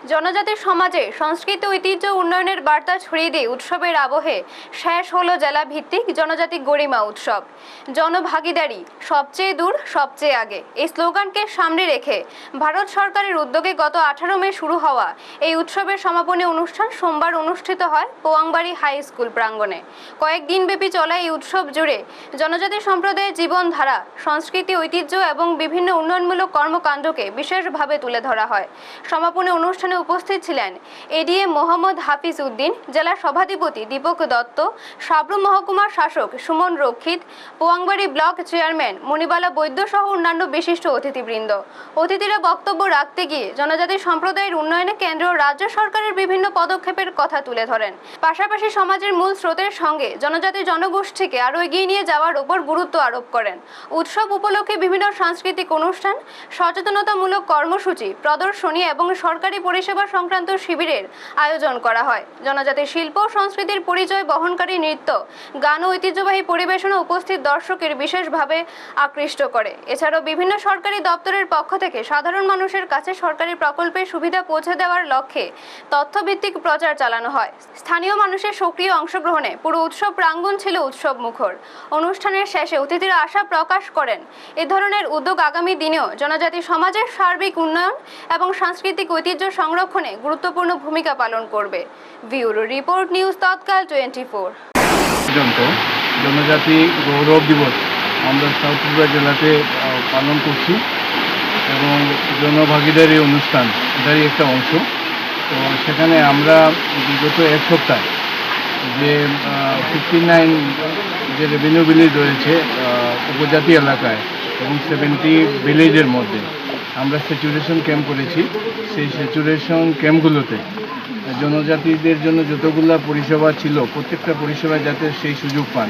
জনজাতি সমাজে সংস্কৃতি ঐতিহ্য উন্নয়নের বার্তা ছড়িয়ে দিয়ে উৎসবের আবহে শেষ হলো জেলা ভিত্তিক জনজাতি গরিমা উৎসব। জনভাগিদারি সবচেয়ে দূর সবচেয়ে আগে এই স্লোগানকে সামনে রেখে ভারত সরকারের উদ্যোগে গত 18 মে শুরু হওয়া এই উৎসবের সমাপনী অনুষ্ঠান সোমবার অনুষ্ঠিত হয় পোয়াংবাড়ি হাই স্কুল প্রাঙ্গণে। কয়েকদিন ব্যাপী চলা এই উৎসব জুড়ে জনজাতি সম্প্রদায়ের জীবনধারা, সংস্কৃতি, ঐতিহ্য এবং বিভিন্ন উন্নয়নমূলক কর্মকাণ্ডকে বিশেষভাবে তুলে ধরা হয়। সমাপনী অনুষ্ঠানে উপস্থিত ছিলেন এডিএম মোহাম্মদ হাফিজ উদ্দিন, জেলা সভাধিপতি দীপক দত্ত, সাবরু মহকুমার শাসক সুমন রক্ষিত, পোয়াংবাড়ি ব্লক চেয়ারম্যান মণিবালা বৈদ্য সহ অন্যান্য বিশিষ্ট অতিথিবৃন্দ। অতিথিরা বক্তব্য রাখতে গিয়ে জনজাতি সম্প্রদায়ের উন্নয়নে কেন্দ্র ও রাজ্য সরকারের বিভিন্ন পদক্ষেপের কথা তুলে ধরেন। পাশাপাশি সমাজের মূল স্রোতের সঙ্গে জনজাতি জনগোষ্ঠীকে আরও এগিয়ে নিয়ে যাওয়ার উপর গুরুত্ব আরোপ করেন। উৎসব উপলক্ষে বিভিন্ন সাংস্কৃতিক অনুষ্ঠান, সচেতনতামূলক কর্মসূচি, প্রদর্শনী এবং সরকারি পরিষেবা সংক্রান্ত শিবিরের আয়োজন করা হয়। জনজাতির শিল্প ও সংস্কৃতির পরিচয় বহনকারী নৃত্য, গান ও ঐতিহ্যবাহী পরিবেশনা উপস্থিত দর্শকের বিশেষভাবে আকৃষ্ট করে। এছাড়াও বিভিন্ন সরকারি দপ্তরের পক্ষ থেকে সাধারণ মানুষের কাছে সরকারি প্রকল্পের সুবিধা পৌঁছে দেওয়ার লক্ষ্যে তথ্যভিত্তিক প্রচার চালানো হয়। স্থানীয় মানুষের সক্রিয় অংশগ্রহণে পুরো উৎসব প্রাঙ্গণ ছিল উৎসব মুখর। অনুষ্ঠানের শেষে অতিথিরা আশা প্রকাশ করেন এ ধরনের উদ্যোগ আগামী দিনেও জনজাতি সমাজের সার্বিক উন্নয়ন এবং সাংস্কৃতিক ঐতিহ্য সংরক্ষণে গুরুত্বপূর্ণ ভূমিকা পালন করবে। ব্যুরো রিপোর্ট, নিউজ তৎকাল 24। জনজাতি গৌরব দিবস আমরা সাউথ ত্রিপুরা জেলাতে পালন করছি এবং জনভাগিদারি অনুষ্ঠান এটারই একটা অংশ। তো সেখানে আমরা বিগত এক সপ্তাহ যে 59 যে রেভিনিউ ভিলেজ রয়েছে উপজাতি এলাকায় এবং 70 ভিলেজের মধ্যে আমরা স্যাচুরেশন ক্যাম্প করেছি। সেই স্যাচুরেশন ক্যাম্পগুলোতে জনজাতিদের জন্য যতগুলো পরিষেবা ছিল প্রত্যেকটা পরিষেবায় যাতে সেই সুযোগ পান